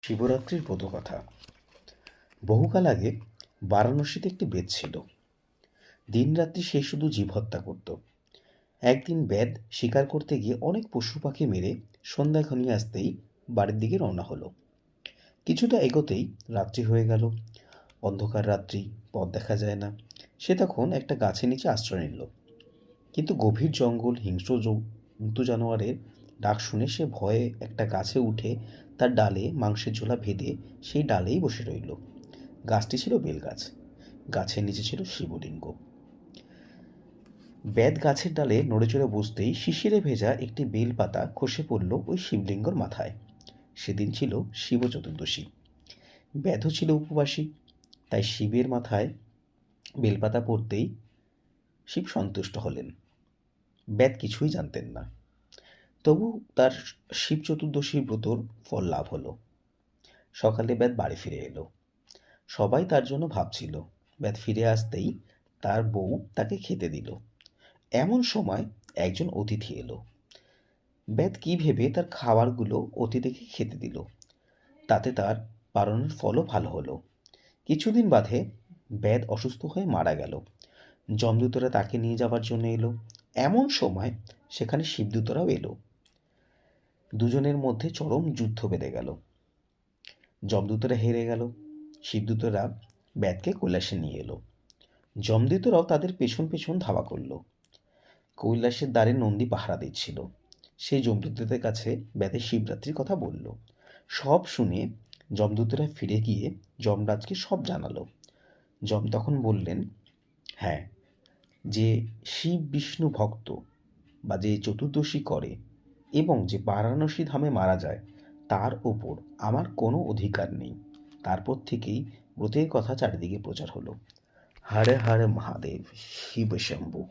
শিবরাত্রির ব্রতকথা। বহুকাল আগে বারাণসীতে একটি বেদ ছিল। দিনরাত্রি সে শুধু জীব হত্যা করত। একদিন বেদ শিকার করতে গিয়ে অনেক পশু পাখি মেরে সন্ধ্যা ঘনিয়ে আসতেই বাড়ির দিকে রওনা হলো। কিছুটা এগোতেই রাত্রি হয়ে গেল। অন্ধকার রাত্রি, পথ দেখা যায় না। সে তখন একটা গাছের নিচে আশ্রয় নিল। কিন্তু গভীর জঙ্গল, হিংস্র জন্তু জানোয়ারের ডাক শুনে সে ভয়ে একটা গাছে উঠে তার ডালে মাংসের ঝোলা বেঁধে সেই ডালেই বসে রইল। গাছটি ছিল বেলগাছ। গাছের নিচে ছিল শিবলিঙ্গ। বেত গাছের ডালে নড়েচড়ে বসতেই শিশিরে ভেজা একটি বেল পাতা খসে পড়ল ওই শিবলিঙ্গর মাথায়। সেদিন ছিল শিব চতুর্দশী। বেদও ছিল উপবাসী, তাই শিবের মাথায় বেলপাতা পড়তেই শিব সন্তুষ্ট হলেন। বেদ কিছুই জানতেন না, তবু তার শিব চতুর্দশী ব্রতর ফল লাভ হলো। সকালে বেদ বাড়ি ফিরে এলো। সবাই তার জন্য ভাবছিল। বেদ ফিরে আসতেই তার বউ তাকে খেতে দিল। এমন সময় একজন অতিথি এলো। বেদ কি ভেবে তার খাবারগুলো অতিথিকে খেতে দিল। তাতে তার বারণের ফলও ভালো হলো। কিছুদিন বাদে বেদ অসুস্থ হয়ে মারা গেল। যমদূতরা তাকে নিয়ে যাবার জন্য এলো। এমন সময় সেখানে শিবদূতরাও এলো। দুজনের মধ্যে চরম যুদ্ধ বেঁধে গেল। যমদূতরা হেরে গেল। শিবদূতরা বেদকে কৈলাসে নিয়ে এলো। যমদূতরাও তাদের পেছন পেছন ধাওয়া করলো। কৈলাসের দ্বারে নন্দী পাহারা দিচ্ছিল। সেই যমদূতদের কাছে বেদের শিবরাত্রির কথা বলল। সব শুনে যমদূতরা ফিরে গিয়ে যমরাজকে সব জানালো। যম তখন বললেন, হ্যাঁ, যে শিব বিষ্ণু ভক্ত বা যে চতুর্দশী করে এবং যে বারাণসী ধামে মারা যায়, তার ওপর আমার কোনো অধিকার নেই। তারপর থেকেই ব্রতের কথা চারিদিকে প্রচার হলো। হরে হরে মহাদেব, শিব শম্ভু।